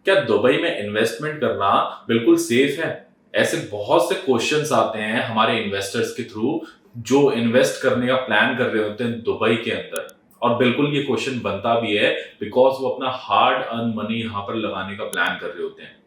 क्या दुबई में इन्वेस्टमेंट करना बिल्कुल सेफ है? ऐसे बहुत से क्वेश्चंस आते हैं हमारे इन्वेस्टर्स के थ्रू जो इन्वेस्ट करने का प्लान कर रहे होते हैं दुबई के अंदर। और बिल्कुल ये क्वेश्चन बनता भी है बिकॉज वो अपना हार्ड अर्न मनी यहाँ पर लगाने का प्लान कर रहे होते हैं।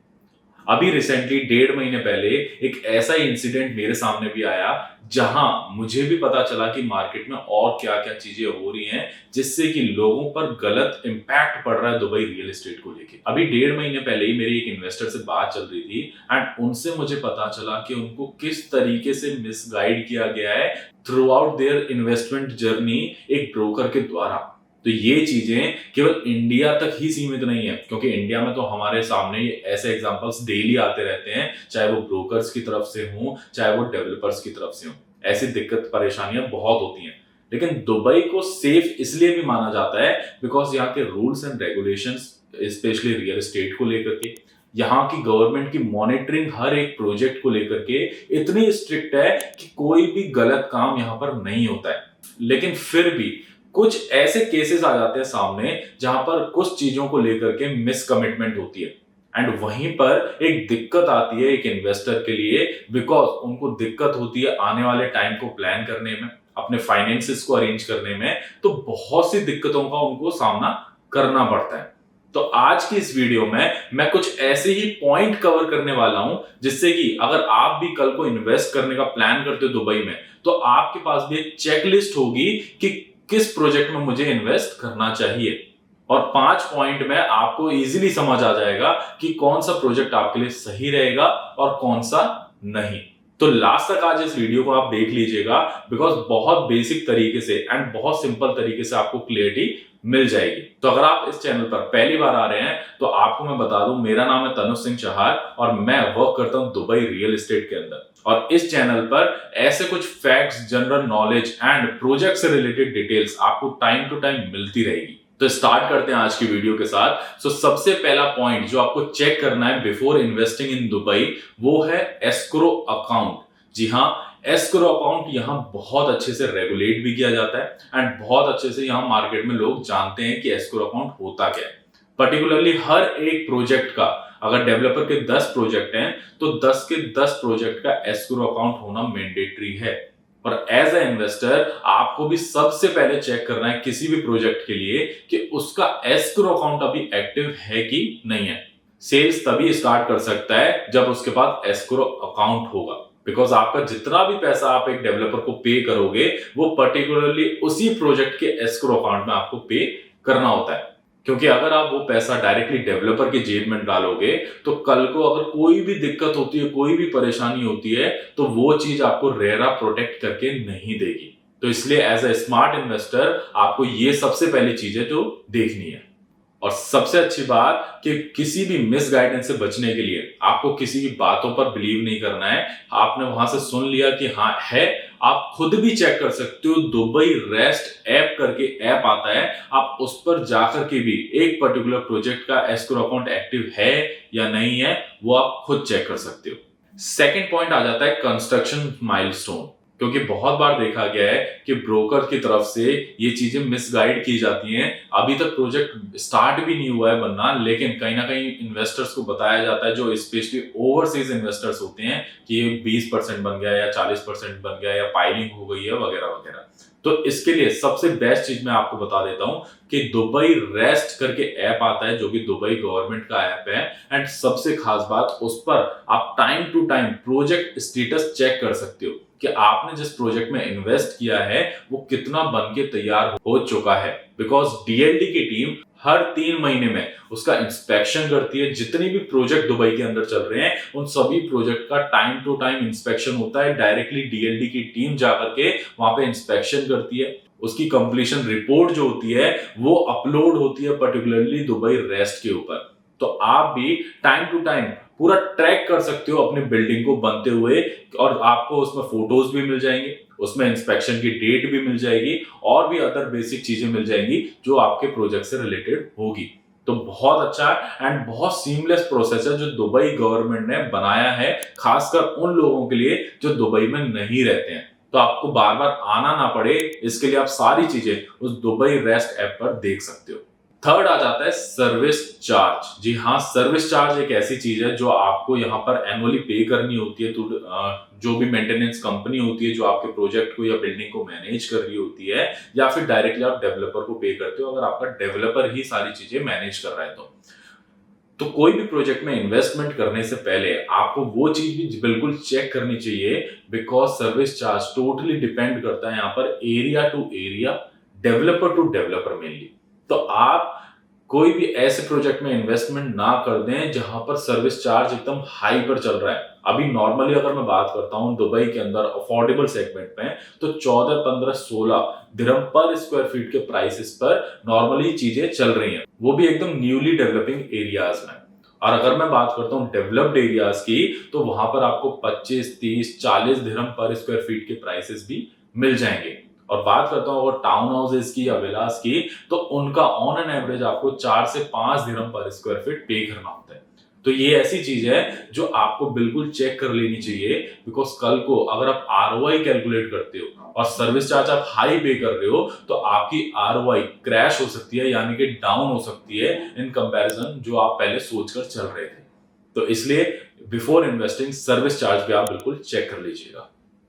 अभी रिसेंटली 1.5 महीने पहले एक ऐसा इंसिडेंट मेरे सामने भी आया जहां मुझे भी पता चला कि मार्केट में और क्या क्या चीजें हो रही हैं जिससे कि लोगों पर गलत इंपैक्ट पड़ रहा है दुबई रियल एस्टेट को लेके। अभी 1.5 महीने पहले ही मेरी एक इन्वेस्टर से बात चल रही थी एंड उनसे मुझे पता चला कि उनको किस तरीके से मिसगाइड किया गया है through out their investment journey एक ब्रोकर के द्वारा। तो ये चीजें केवल इंडिया तक ही सीमित नहीं है, क्योंकि इंडिया में तो हमारे सामने ऐसे एग्जांपल्स डेली आते रहते हैं, चाहे वो ब्रोकर्स की तरफ से हो चाहे वो डेवलपर्स की तरफ से हो। ऐसी दिक्कत परेशानियां बहुत होती हैं। लेकिन दुबई को सेफ इसलिए भी माना जाता है बिकॉज यहाँ के rules and regulations specially real estate को लेकर के, यहाँ की गवर्नमेंट की मॉनिटरिंग हर एक प्रोजेक्ट को लेकर के इतनी स्ट्रिक्ट है कि कोई भी गलत काम यहाँ पर नहीं होता है। लेकिन फिर भी कुछ ऐसे केसेस आ जाते हैं सामने जहां पर कुछ चीजों को लेकर के मिसकमिटमेंट होती है एंड वहीं पर एक दिक्कत आती है एक इन्वेस्टर के लिए बिकॉज उनको दिक्कत होती है आने वाले टाइम को प्लान करने में, अपने फाइनेंसेस को अरेंज करने में। तो बहुत सी दिक्कतों का उनको सामना करना पड़ता है। तो आज की इस वीडियो में मैं कुछ ऐसे ही पॉइंट कवर करने वाला हूं जिससे कि अगर आप भी कल को इन्वेस्ट करने का प्लान करते हो दुबई में तो आपके पास भी एक चेकलिस्ट होगी कि किस प्रोजेक्ट में मुझे इन्वेस्ट करना चाहिए। और 5 पॉइंट में आपको इजीली समझ आ जाएगा कि कौन सा प्रोजेक्ट आपके लिए सही रहेगा और कौन सा नहीं। तो लास्ट तक आज इस वीडियो को आप देख लीजिएगा बिकॉज बहुत बेसिक तरीके से एंड बहुत सिंपल तरीके से आपको क्लियरिटी मिल जाएगी। तो अगर आप इस चैनल पर पहली बार आ रहे हैं तो आपको मैं बता दूं, मेरा नाम है तनुज सिंह चहार और मैं वर्क करता हूं दुबई रियल एस्टेट के अंदर। और इस चैनल पर ऐसे कुछ facts, general knowledge and project से रिलेटेड डिटेल्स आपको टाइम टू टाइम मिलती रहेगी। तो स्टार्ट करते हैं आज की वीडियो के साथ। सबसे पहला पॉइंट जो आपको चेक करना है बिफोर इन्वेस्टिंग इन दुबई वो है एस्क्रो अकाउंट। जी हाँ, एस्क्रो अकाउंट यहाँ बहुत अच्छे से रेगुलेट भी किया जाता है एंड बहुत अच्छे से यहाँ मार्केट में लोग जानते हैं कि एस्क्रो अकाउंट होता क्या है। पर्टिकुलरली हर एक प्रोजेक्ट का, अगर डेवलपर के 10 प्रोजेक्ट हैं तो 10 के 10 प्रोजेक्ट का एस्क्रो अकाउंट होना मैंडेटरी है। और एज ए इन्वेस्टर आपको भी सबसे पहले चेक करना है किसी भी प्रोजेक्ट के लिए कि उसका एस्क्रो अकाउंट अभी एक्टिव है कि नहीं है। सेल्स तभी स्टार्ट कर सकता है जब उसके पास एस्क्रो अकाउंट होगा, बिकॉज आपका जितना भी पैसा आप एक डेवलपर को पे करोगे वो पर्टिकुलरली उसी प्रोजेक्ट के एस्क्रो अकाउंट में आपको पे करना होता है। क्योंकि अगर आप वो पैसा डायरेक्टली डेवलपर के जेब में डालोगे तो कल को अगर कोई भी दिक्कत होती है, कोई भी परेशानी होती है तो वो चीज आपको रेरा प्रोटेक्ट करके नहीं देगी। तो इसलिए एज ए स्मार्ट इन्वेस्टर आपको ये सबसे पहली चीजें तो देखनी है। और सबसे अच्छी बात कि किसी भी मिस गाइडेंस से बचने के लिए आपको किसी भी बातों पर बिलीव नहीं करना है। आपने वहां से सुन लिया कि हाँ है, आप खुद भी चेक कर सकते हो। दुबई रेस्ट ऐप करके ऐप आता है, आप उस पर जाकर के भी एक पर्टिकुलर प्रोजेक्ट का एस्क्रो अकाउंट एक्टिव है या नहीं है वो आप खुद चेक कर सकते हो। सेकंड पॉइंट आ जाता है कंस्ट्रक्शन माइलस्टोन, क्योंकि बहुत बार देखा गया है कि ब्रोकर की तरफ से ये चीजें मिसगाइड की जाती हैं। अभी तक प्रोजेक्ट स्टार्ट भी नहीं हुआ है बनना, लेकिन कहीं ना कहीं इन्वेस्टर्स को बताया जाता है, जो स्पेशली ओवरसीज इन्वेस्टर्स होते हैं, कि ये 20% बन गया या 40% बन गया या पाइलिंग हो गई है वगैरह वगैरह। तो इसके लिए सबसे बेस्ट चीज मैं आपको बता देता हूं कि दुबई रेस्ट करके ऐप आता है जो कि दुबई गवर्नमेंट का ऐप है। एंड सबसे खास बात, उस पर आप time to time project status check कर सकते हो कि आपने जिस प्रोजेक्ट में इन्वेस्ट किया है वो कितना बन के तैयार हो चुका है। बिकॉज डीएलडी की टीम हर 3 महीने में उसका इंस्पेक्शन करती है। जितनी भी प्रोजेक्ट दुबई के अंदर चल रहे हैं उन सभी प्रोजेक्ट का टाइम टू टाइम इंस्पेक्शन होता है। डायरेक्टली डीएलडी की टीम जाकर के वहां पे इंस्पेक्शन करती है। उसकी कंप्लीशन रिपोर्ट जो होती है वो अपलोड होती है पर्टिकुलरली दुबई रेस्ट के ऊपर। तो आप भी टाइम टू टाइम पूरा ट्रैक कर सकते हो अपनी बिल्डिंग को बनते हुए, और आपको उसमें फोटोज भी मिल जाएंगे, उसमें इंस्पेक्शन की डेट भी मिल जाएगी और भी अदर बेसिक चीजें मिल जाएंगी जो आपके प्रोजेक्ट से रिलेटेड होगी। तो बहुत अच्छा एंड बहुत सीमलेस प्रोसेस है जो दुबई गवर्नमेंट ने बनाया है, खासकर उन लोगों के लिए जो दुबई में नहीं रहते हैं। तो आपको बार बार आना ना पड़े, इसके लिए आप सारी चीजें उस दुबई रेस्ट ऐप पर देख सकते हो। थर्ड आ जाता है सर्विस चार्ज। जी हाँ, सर्विस चार्ज एक ऐसी चीज है जो आपको यहाँ पर एनुअली पे करनी होती है। तो जो भी मेंटेनेंस कंपनी होती है जो आपके प्रोजेक्ट को या बिल्डिंग को मैनेज कर रही होती है, या फिर डायरेक्टली आप डेवलपर को पे करते हो अगर आपका डेवलपर ही सारी चीजें मैनेज कर रहा है। तो कोई भी प्रोजेक्ट में इन्वेस्टमेंट करने से पहले आपको वो चीज भी बिल्कुल चेक करनी चाहिए, because service charge totally depend करता है यहाँ पर area to area, developer to developer mainly. तो आप कोई भी ऐसे प्रोजेक्ट में इन्वेस्टमेंट ना कर दें जहां पर सर्विस चार्ज एकदम हाई पर चल रहा है। अभी नॉर्मली अगर मैं बात करता हूं दुबई के अंदर अफोर्डेबल सेगमेंट में, तो 14, 15, 16 दिरहम पर स्क्वायर फीट के प्राइसेस पर नॉर्मली चीजें चल रही हैं, वो भी एकदम न्यूली डेवलपिंग एरियाज में। और अगर मैं बात करता हूँ डेवलप्ड एरियाज की, तो वहां पर आपको 25, 30, 40 दिरहम पर स्क्वायर फीट के प्राइसेस भी मिल जाएंगे। और बात करता हूँ अगर टाउन हाउसेज की या विलास की, तो उनका ऑन एन एवरेज आपको 4 से 5 दिरहम पर स्क्वायर फीट पे करना होता है। तो ये ऐसी चीज है जो आपको बिल्कुल चेक कर लेनी चाहिए, बिकॉज कल को अगर आप आरओआई कैलकुलेट करते हो और सर्विस चार्ज आप हाई पे कर रहे हो, तो आपकी आरओआई क्रैश हो सकती है, यानी कि डाउन हो सकती है इन कंपैरिजन जो आप पहले सोचकर चल रहे थे। तो इसलिए बिफोर इन्वेस्टिंग सर्विस चार्ज भी आप बिल्कुल चेक कर लीजिएगा।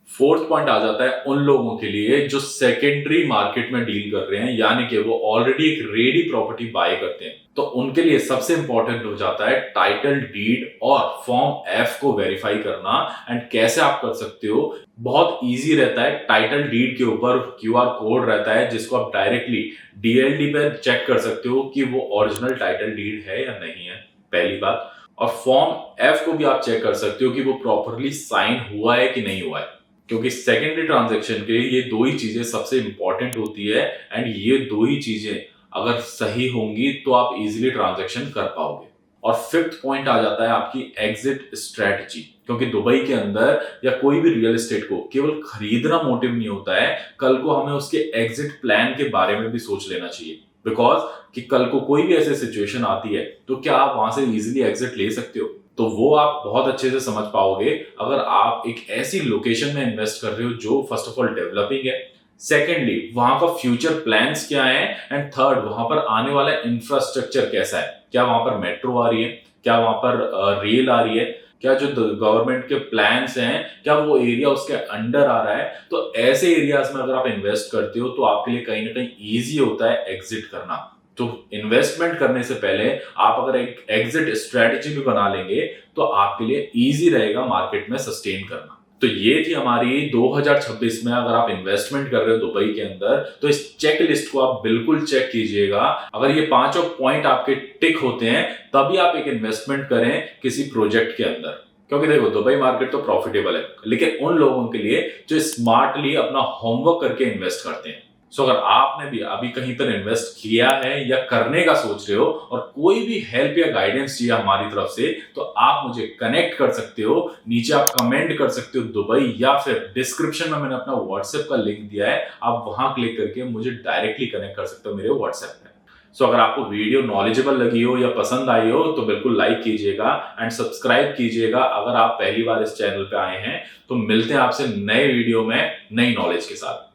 फोर्थ पॉइंट आ जाता है उन लोगों के लिए जो सेकेंडरी मार्केट में डील कर रहे हैं, यानी कि वो ऑलरेडी एक रेडी प्रॉपर्टी बाय करते हैं। तो उनके लिए सबसे इंपॉर्टेंट हो जाता है टाइटल डीड और फॉर्म एफ को वेरीफाई करना। एंड कैसे आप कर सकते हो, बहुत इजी रहता है। टाइटल डीड के ऊपर क्यूआर कोड रहता है जिसको आप डायरेक्टली डीएलडी पे चेक कर सकते हो कि वो ओरिजिनल टाइटल डीड है या नहीं है, पहली बात। और फॉर्म एफ को भी आप चेक कर सकते हो कि वो प्रॉपरली साइन हुआ है कि नहीं हुआ है, क्योंकि सेकेंडरी ट्रांजैक्शन के लिए ये दो ही चीजें सबसे इंपॉर्टेंट होती है। एंड ये दो ही चीजें अगर सही होंगी तो आप इजीली ट्रांजैक्शन कर पाओगे। और फिफ्थ पॉइंट आ जाता है आपकी एग्जिट स्ट्रेटजी, क्योंकि दुबई के अंदर या कोई भी रियल एस्टेट को केवल खरीदना मोटिव नहीं होता है, कल को हमें उसके एग्जिट प्लान के बारे में भी सोच लेना चाहिए। बिकॉज कि कल को कोई भी ऐसी सिचुएशन आती है तो क्या आप वहां से इजीली एग्जिट ले सकते हो, तो वो आप बहुत अच्छे से समझ पाओगे अगर आप एक ऐसी लोकेशन में इन्वेस्ट कर रहे हो जो फर्स्ट ऑफ ऑल डेवलपिंग है, सेकेंडली वहां का फ्यूचर प्लान्स क्या है, एंड थर्ड वहां पर आने वाला इंफ्रास्ट्रक्चर कैसा है। क्या वहां पर मेट्रो आ रही है, क्या वहां पर रेल आ रही है, क्या जो गवर्नमेंट के प्लान्स हैं क्या वो एरिया उसके अंडर आ रहा है। तो ऐसे एरियाज में अगर आप इन्वेस्ट करते हो तो आपके लिए कहीं ना कहीं ईजी होता है एग्जिट करना। तो इन्वेस्टमेंट करने से पहले आप अगर एक एग्जिट स्ट्रेटजी भी बना लेंगे तो आपके लिए इजी रहेगा मार्केट में सस्टेन करना। तो ये थी हमारी 2026 में अगर आप इन्वेस्टमेंट कर रहे हो दुबई के अंदर, तो इस चेक लिस्ट को आप बिल्कुल चेक कीजिएगा। अगर ये पांचों पॉइंट आपके टिक होते हैं तभी आप एक इन्वेस्टमेंट करें किसी प्रोजेक्ट के अंदर। क्योंकि देखो दुबई मार्केट तो प्रॉफिटेबल है, लेकिन उन लोगों के लिए जो स्मार्टली अपना होमवर्क करके इन्वेस्ट करते हैं। सो अगर आपने भी अभी कहीं पर इन्वेस्ट किया है या करने का सोच रहे हो और कोई भी हेल्प या गाइडेंस चाहिए हमारी तरफ से, तो आप मुझे कनेक्ट कर सकते हो। नीचे आप कमेंट कर सकते हो दुबई, या फिर डिस्क्रिप्शन में मैंने अपना व्हाट्सएप का लिंक दिया है, आप वहां क्लिक करके मुझे डायरेक्टली कनेक्ट कर सकते हो मेरे व्हाट्सएप पे। सो अगर आपको वीडियो नॉलेजेबल लगी हो या पसंद आई हो तो बिल्कुल लाइक कीजिएगा एंड सब्सक्राइब कीजिएगा अगर आप पहली बार इस चैनल पे आए हैं। तो मिलते हैं आपसे नए वीडियो में नई नॉलेज के साथ।